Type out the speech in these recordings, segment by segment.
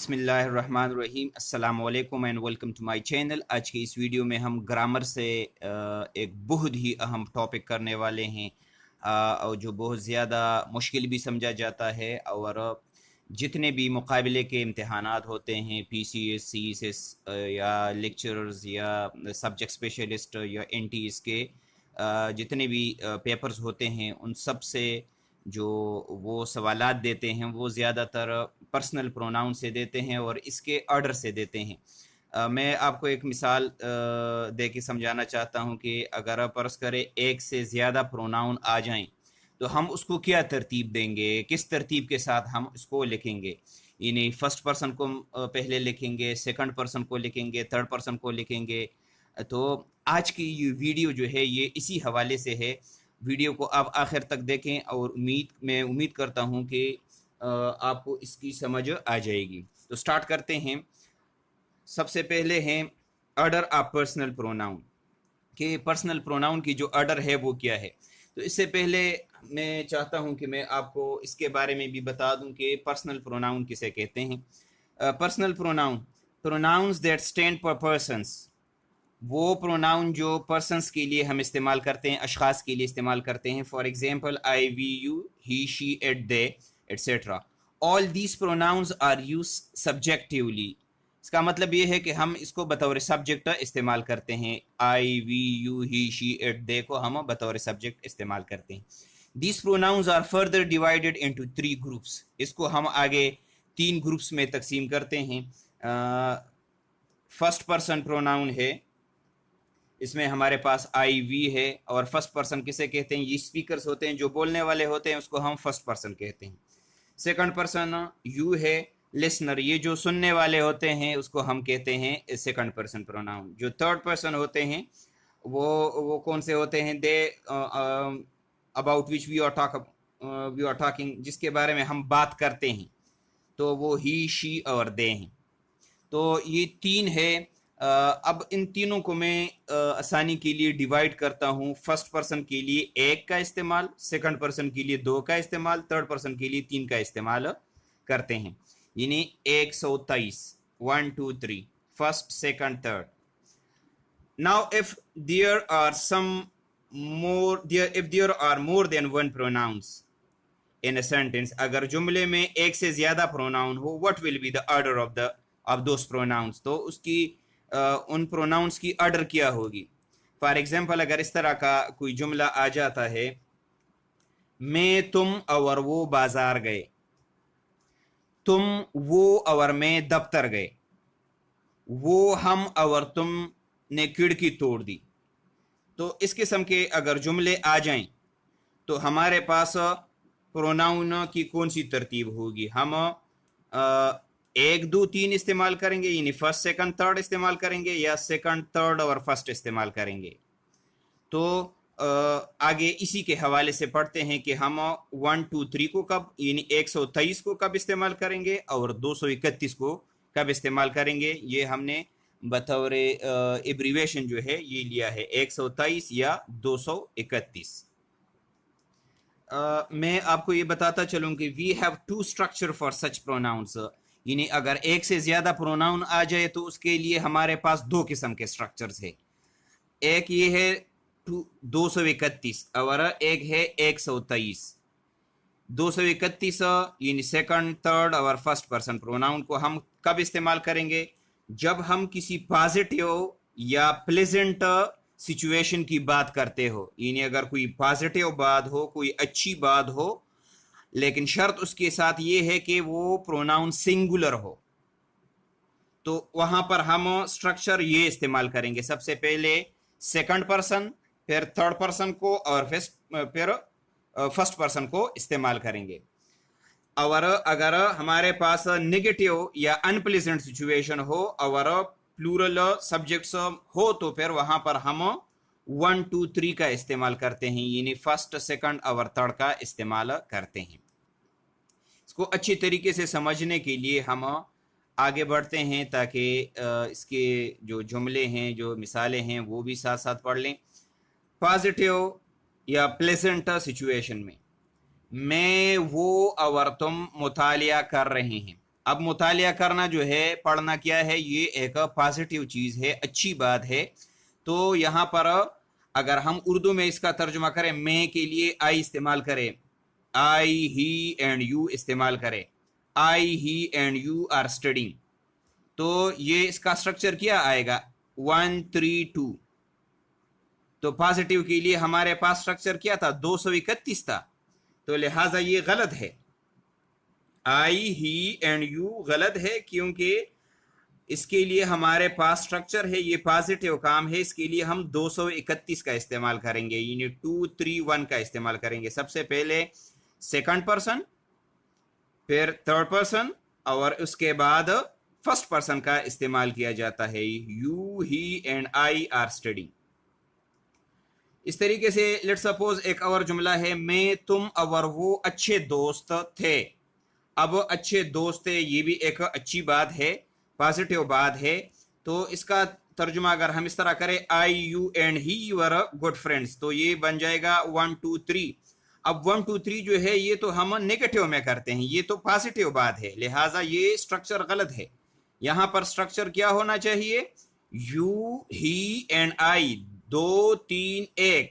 बिस्मिल्लाहिर्रहमानिर्रहीम अस्सलाम वालेकुम and welcome to my channel. आज की इस वीडियो में हम ग्रामर से एक बहुत ही अहम टॉपिक करने वाले हैं और जो बहुत ज़्यादा मुश्किल भी समझा जाता है। और जितने भी मुकाबले के इम्तहानात होते हैं PCS CSS या लेक्चरर्स या सब्जेक्ट स्पेशलिस्ट या NTs के जितने भी पेपर्स होते हैं उन सब से जो वो सवालात देते हैं वो ज़्यादातर पर्सनल प्रोनाउन से देते हैं और इसके ऑर्डर से देते हैं। मैं आपको एक मिसाल दे के समझाना चाहता हूँ कि अगर फर्ज करें एक से ज़्यादा प्रोनाउन आ जाएं तो हम उसको क्या तरतीब देंगे, किस तरतीब के साथ हम इसको लिखेंगे। यानी फर्स्ट पर्सन को पहले लिखेंगे, सेकंड पर्सन को लिखेंगे, थर्ड पर्सन को लिखेंगे। तो आज की ये वीडियो जो है ये इसी हवाले से है। वीडियो को आप आखिर तक देखें और मैं उम्मीद करता हूँ कि आपको इसकी समझ आ जाएगी। तो स्टार्ट करते हैं। सबसे पहले हैं ऑर्डर ऑफ पर्सनल प्रोनाउन कि पर्सनल प्रोनाउन की जो ऑर्डर है वो क्या है। तो इससे पहले मैं चाहता हूं कि मैं आपको इसके बारे में भी बता दूं कि पर्सनल प्रोनाउन किसे कहते हैं। Personal pronoun pronouns that stand for persons, वो प्रोनाउन जो पर्सन्स के लिए हम इस्तेमाल करते हैं, अशखास के लिए इस्तेमाल करते हैं। For example I, we, you, he, she, it, they etcetera. All these pronouns are use subjectively. इसका मतलब ये है कि हम इसको बतौर सब्जेक्ट इस्तेमाल करते हैं। I, we, you, he, she, it, they को हम बतौर सब्जेक्ट इस्तेमाल करते हैं। These pronouns are further divided into 3 groups. इसको हम आगे 3 ग्रुप्स में तकसीम करते हैं। फर्स्ट पर्सन प्रोनाउन है, इसमें हमारे पास आई, वी है। और फर्स्ट पर्सन किसे कहते हैं? ये स्पीकर्स होते हैं, जो बोलने वाले होते हैं, उसको हम फर्स्ट पर्सन कहते हैं। सेकंड पर्सन यू है, लिसनर, ये जो सुनने वाले होते हैं उसको हम कहते हैं सेकंड पर्सन प्रोनाउन। जो थर्ड पर्सन होते हैं वो कौन से होते हैं? They, about which we are talking, जिसके बारे में हम बात करते हैं, तो वो ही, शी और दे हैं। तो ये 3 है। अब इन तीनों को मैं आसानी के लिए डिवाइड करता हूँ। फर्स्ट पर्सन के लिए 1 का इस्तेमाल, सेकंड पर्सन के लिए 2 का इस्तेमाल, थर्ड पर्सन के लिए 3 का इस्तेमाल करते हैं। यानी 123, 1 2 3, first, second, third. Now if there are more than 1 pronouns in a sentence, अगर जुमले में 1 से ज्यादा प्रोनाउन हो, what will be the order of those pronouns, तो उसकी उन प्रोनाउंस की ऑर्डर क्या होगी। फॉर एग्जाम्पल, अगर इस तरह का कोई जुमला आ जाता है, मैं, तुम और वो बाजार गए, तुम, वो और मैं दफ्तर गए, वो, हम और तुम ने खिड़की तोड़ दी। तो इस किस्म के अगर जुमले आ जाएं तो हमारे पास प्रोनाउन की कौन सी तरतीब होगी? हम 1 2 3 इस्तेमाल करेंगे, यानी फर्स्ट, सेकंड, थर्ड इस्तेमाल करेंगे, या सेकंड, थर्ड और फर्स्ट इस्तेमाल करेंगे। तो आगे इसी के हवाले से पढ़ते हैं कि हम 1 2 3 को कब, यानी 123 को कब इस्तेमाल करेंगे और 231 को कब इस्तेमाल करेंगे। ये हमने बतौर एब्रीवेशन जो है ये लिया है, 123 या 231। मैं आपको ये बताता चलूँ कि we have 2 structure for such pronouns. यानी अगर 1 से ज्यादा प्रोनाउन आ जाए तो उसके लिए हमारे पास 2 किस्म के स्ट्रक्चर्स है। एक ये है 231 और एक है 123। 231 यानी सेकंड, थर्ड और फर्स्ट पर्सन प्रोनाउन को हम कब इस्तेमाल करेंगे? जब हम किसी पॉजिटिव या प्लेजेंट सिचुएशन की बात करते हो, यानी अगर कोई पॉजिटिव बात हो, कोई अच्छी बात हो, लेकिन शर्त उसके साथ ये है कि वो प्रोनाउन सिंगुलर हो, तो वहां पर हम स्ट्रक्चर ये इस्तेमाल करेंगे। सबसे पहले सेकंड पर्सन, फिर थर्ड पर्सन को और फिर फर्स्ट पर्सन को इस्तेमाल करेंगे। और अगर हमारे पास नेगेटिव या अनप्लेजेंट सिचुएशन हो और प्लूरल सब्जेक्ट्स हो तो फिर वहां पर हम 1 2 3 का इस्तेमाल करते हैं, यानी फर्स्ट, सेकंड और थर्ड का इस्तेमाल करते हैं। इसको अच्छी तरीके से समझने के लिए हम आगे बढ़ते हैं ताकि इसके जो जुमले हैं, जो मिसालें हैं, वो भी साथ साथ पढ़ लें। पॉजिटिव या प्लेजेंट सिचुएशन में मैं, वो और तुम मुतालिया कर रहे हैं, अब मुतालिया करना जो है, पढ़ना क्या है, ये एक पॉजिटिव चीज़ है, अच्छी बात है। तो यहाँ पर अगर हम उर्दू में इसका तर्जुमा करें, मैं के लिए आई इस्तेमाल करें, आई ही एंड यू इस्तेमाल करें, आई he and you are studying, तो ये इसका स्ट्रक्चर क्या आएगा, 1 3 2। तो पॉजिटिव के लिए हमारे पास स्ट्रक्चर क्या था, 231 था, तो लिहाजा ये गलत है। आई ही एंड यू गलत है, क्योंकि इसके लिए हमारे पास स्ट्रक्चर है, ये पॉजिटिव काम है, इसके लिए हम 231 का इस्तेमाल करेंगे, यानी 2 3 1 का इस्तेमाल करेंगे। सबसे पहले सेकंड पर्सन, फिर थर्ड पर्सन, और उसके बाद फर्स्ट पर्सन का इस्तेमाल किया जाता है। You he and I R studying. इस तरीके से लेट्स सपोज एक और जुमला है, मैं तुम और वो अच्छे दोस्त थे। अब अच्छे दोस्त थे, ये भी एक अच्छी बात है, पॉजिटिव बात है। तो इसका तर्जुमा अगर हम इस तरह करें, I you and he were good friends, तो ये बन जाएगा 1 2 3। अब 1 2 3 जो है ये तो हम नेगेटिव में करते हैं, ये तो पॉजिटिव बात है, लिहाजा ये स्ट्रक्चर गलत है। यहां पर स्ट्रक्चर क्या होना चाहिए, you he and I, 2 3 1,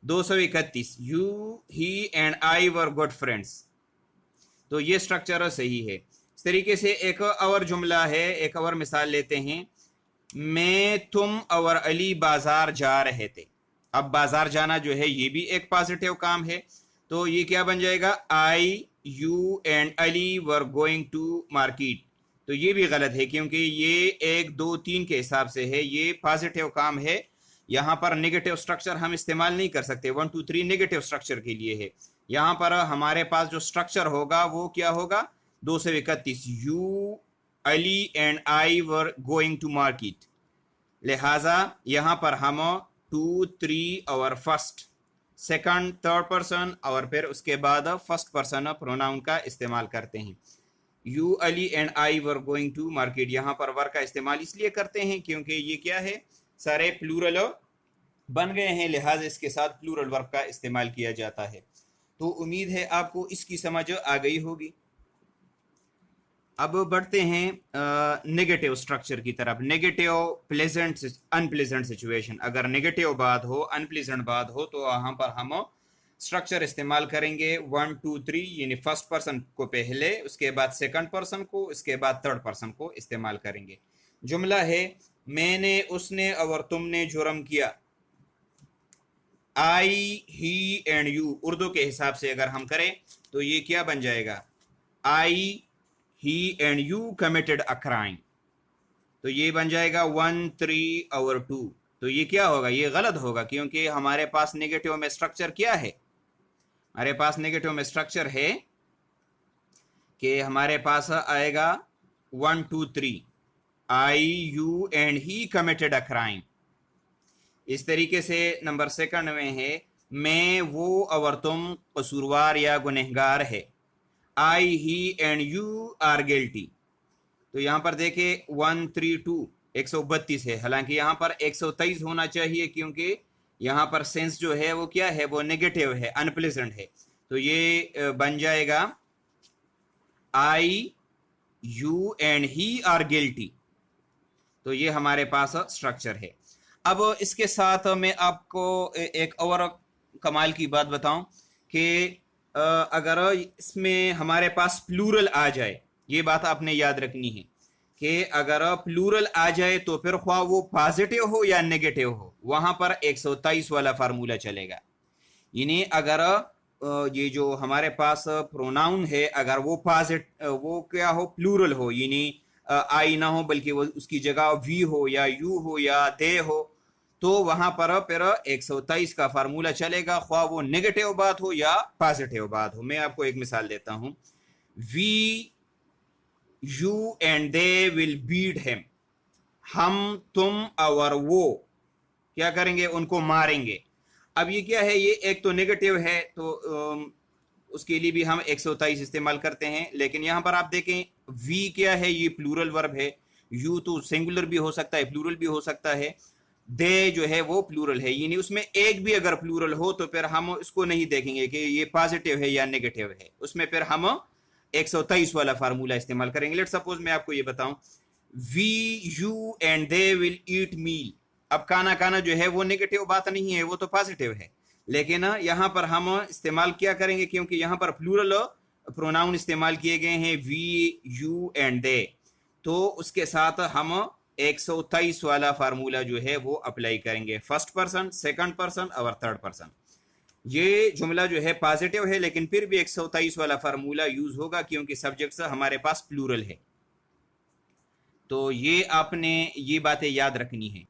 231, you he and I were good friends, तो ये स्ट्रक्चर सही है। इस तरीके से एक और जुमला है, एक और मिसाल लेते हैं, मैं तुम और अली बाजार जा रहे थे। अब बाजार जाना जो है ये भी एक पॉजिटिव काम है, तो ये क्या बन जाएगा, I you and Ali were going to market, तो ये भी गलत है, क्योंकि ये 1 2 3 के हिसाब से है, ये पॉजिटिव काम है। यहाँ पर नेगेटिव स्ट्रक्चर हम इस्तेमाल नहीं कर सकते, 1 2 3 नेगेटिव स्ट्रक्चर के लिए है। यहाँ पर हमारे पास जो स्ट्रक्चर होगा वो क्या होगा, 231, you Ali and I were going to market, लिहाजा यहाँ पर हम 2 3 और फर्स्ट सेकंड थर्ड पर्सन और फिर उसके बाद फर्स्ट पर्सन प्रोनाउन का इस्तेमाल करते हैं। You Ali and I were going to market, यहाँ पर वर का इस्तेमाल इसलिए करते हैं क्योंकि ये क्या है, सारे प्लूरल बन गए हैं, लिहाजा इसके साथ प्लूरल वर्ब का इस्तेमाल किया जाता है। तो उम्मीद है आपको इसकी समझ आ गई होगी। अब बढ़ते हैं नेगेटिव स्ट्रक्चर की तरफ। नेगेटिव प्लेजेंट अनप्लेजेंट सिचुएशन, अगर नेगेटिव बात हो, अनप्लेजेंट बात हो, तो यहाँ पर हम स्ट्रक्चर इस्तेमाल करेंगे 1 2 3, यानी फर्स्ट पर्सन को पहले, उसके बाद सेकंड पर्सन को, उसके बाद थर्ड पर्सन को इस्तेमाल करेंगे। जुमला है, मैंने, उसने और तुमने जुर्म किया। आई ही एंड यू, उर्दू के हिसाब से अगर हम करें तो ये क्या बन जाएगा, I he and you committed a crime, तो ये बन जाएगा 1 3 और 2। तो ये क्या होगा, ये गलत होगा, क्योंकि हमारे पास नेगेटिव में स्ट्रक्चर क्या है, हमारे पास नेगेटिव में स्ट्रक्चर है कि हमारे पास आएगा 1 2 3, I you and he committed a crime. इस तरीके से नंबर सेकंड में है, मैं, वो और तुम कसूरवार या गुनहगार है। आई he and you are guilty, तो यहाँ पर देखे 1 3 2 132 है, हालांकि यहाँ पर 123 होना चाहिए, क्योंकि यहाँ पर सेंस जो है वो क्या है, वो नेगेटिव है, अनप्लेजेंट है। तो ये बन जाएगा I you and he are guilty, तो ये हमारे पास स्ट्रक्चर है। अब इसके साथ मैं आपको एक और कमाल की बात बताऊं कि अगर इसमें हमारे पास प्लूरल आ जाए, ये बात आपने याद रखनी है कि अगर प्लूरल आ जाए तो फिर ख्वाह वो पॉजिटिव हो या नेगेटिव हो, वहां पर 123 वाला फार्मूला चलेगा। यानी अगर ये जो हमारे पास प्रोनाउन है, अगर वो वो क्या हो, प्लूरल हो, यानी आई ना हो बल्कि वो उसकी जगह वी हो या यू हो या दे हो, तो वहां पर फिर 123 का फार्मूला चलेगा, ख्वाह वो नेगेटिव बात हो या पॉजिटिव बात हो। मैं आपको एक मिसाल देता हूं, we you and they will beat him, हम, तुम और वो क्या करेंगे, उनको मारेंगे। अब ये क्या है, ये एक तो नेगेटिव है, तो उसके लिए भी हम 123 इस्तेमाल करते हैं। लेकिन यहां पर आप देखें, वी क्या है, ये प्लूरल वर्ब है, यू तो सिंगुलर भी हो सकता है, प्लूरल भी हो सकता है, दे जो है वो प्लूरल है, यानी उसमें एक भी अगर प्लूरल हो तो फिर हम इसको नहीं देखेंगे कि ये पॉजिटिव है या नेगेटिव है, उसमें फिर हम 123 वाला फार्मूला इस्तेमाल करेंगे। लेट सपोज मैं आपको ये बताऊं, we you and they will eat meal. अब काना काना जो है वो नेगेटिव बात नहीं है, वो तो पॉजिटिव है, लेकिन यहाँ पर हम इस्तेमाल क्या करेंगे, क्योंकि यहाँ पर प्लूरल प्रोनाउन इस्तेमाल किए गए हैं, वी यू एंड दे, तो उसके साथ हम 123 वाला फार्मूला जो है वो अप्लाई करेंगे, फर्स्ट पर्सन, सेकंड पर्सन और थर्ड पर्सन। ये जुमला जो है पॉजिटिव है, लेकिन फिर भी 123 वाला फार्मूला यूज होगा क्योंकि सब्जेक्ट्स हमारे पास प्लूरल है। तो ये आपने ये बातें याद रखनी है।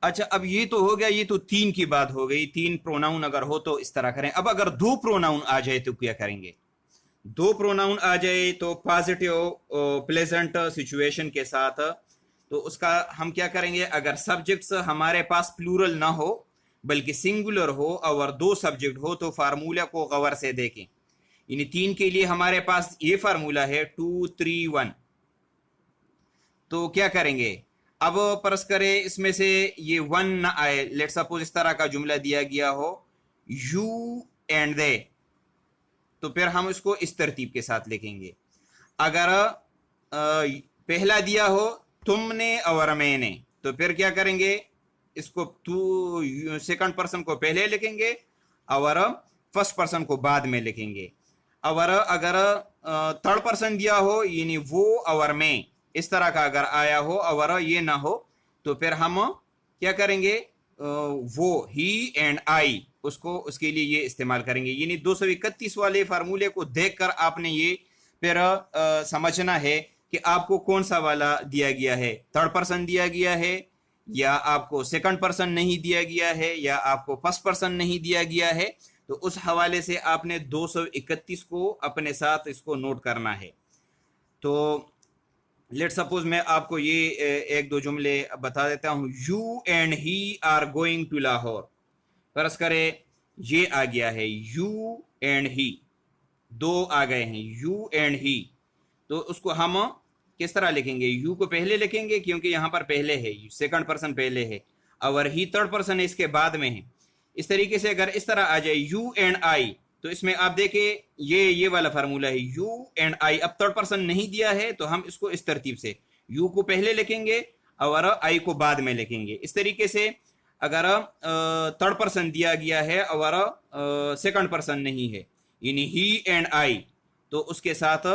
अच्छा, अब ये तो हो गया, ये तो 3 की बात हो गई, 3 प्रोनाउन अगर हो तो इस तरह करें। अब अगर 2 प्रोनाउन आ जाए तो क्या करेंगे? 2 प्रोनाउन आ जाए तो पॉजिटिव प्लेजेंट सिचुएशन के साथ, तो उसका हम क्या करेंगे? अगर सब्जेक्ट्स हमारे पास प्लूरल ना हो बल्कि सिंगुलर हो और 2 सब्जेक्ट हो तो फार्मूला को गौर से देखें। इन 3 के लिए हमारे पास ये फार्मूला है 2 3 1। तो क्या करेंगे? अब परस करें इसमें से ये 1 ना आए, लेट सपोज इस तरह का जुमला दिया गया हो, यू एंड दे, तो फिर हम इसको इस तरतीब के साथ लिखेंगे। अगर पहला दिया हो तुमने और मैंने, तो फिर क्या करेंगे? इसको तू सेकंड पर्सन को पहले लिखेंगे और फर्स्ट पर्सन को बाद में लिखेंगे। और अगर थर्ड पर्सन दिया हो, यानी वो और मैं, इस तरह का अगर आया हो और ये ना हो, तो फिर हम क्या करेंगे? वो, ही एंड आई, उसको उसके लिए ये इस्तेमाल करेंगे। यानी 231 वाले फार्मूले को देखकर आपने ये फिर समझना है कि आपको कौन सा वाला दिया गया है, थर्ड पर्सन दिया गया है या आपको सेकंड पर्सन नहीं दिया गया है या आपको फर्स्ट पर्सन नहीं दिया गया है। तो उस हवाले से आपने 231 को अपने साथ इसको नोट करना है। तो लेट सपोज मैं आपको ये 1-2 जुमले बता देता हूं। You and he are going to Lahore. फर्ज करे ये आ गया है यू एंड ही, 2 आ गए हैं यू एंड ही, तो उसको हम किस तरह लिखेंगे? यू को पहले लिखेंगे क्योंकि यहां पर पहले है, सेकंड पर्सन पहले है, और ही थर्ड पर्सन है, इसके बाद में है। इस तरीके से अगर इस तरह आ जाए यू एंड आई, तो इसमें आप देखें ये वाला फार्मूला है यू एंड आई। अब थर्ड पर्सन नहीं दिया है तो हम इसको इस तरतीब से यू को पहले लिखेंगे और आई को बाद में लिखेंगे। इस तरीके से अगर थर्ड पर्सन दिया गया है और सेकंड पर्सन नहीं है, यानी ही एंड आई, तो उसके साथ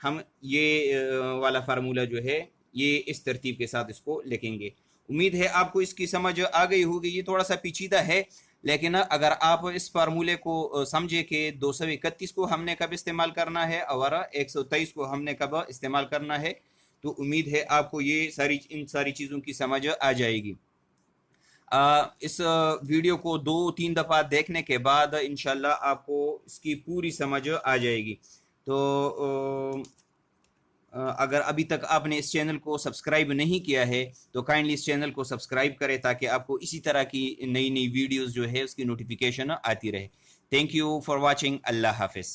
हम ये वाला फार्मूला जो है ये इस तरतीब के साथ इसको लिखेंगे। उम्मीद है आपको इसकी समझ आ गई होगी। ये थोड़ा सा पेचीदा है, लेकिन अगर आप इस फार्मूले को समझे कि 231 को हमने कब इस्तेमाल करना है और 123 को हमने कब इस्तेमाल करना है, तो उम्मीद है आपको ये इन सारी चीज़ों की समझ आ जाएगी। इस वीडियो को 2-3 दफ़ा देखने के बाद इंशाल्लाह आपको इसकी पूरी समझ आ जाएगी। तो अगर अभी तक आपने इस चैनल को सब्सक्राइब नहीं किया है तो काइंडली इस चैनल को सब्सक्राइब करें ताकि आपको इसी तरह की नई नई वीडियोस जो है उसकी नोटिफिकेशन आती रहे। Thank you for watching. अल्लाह हाफिज़।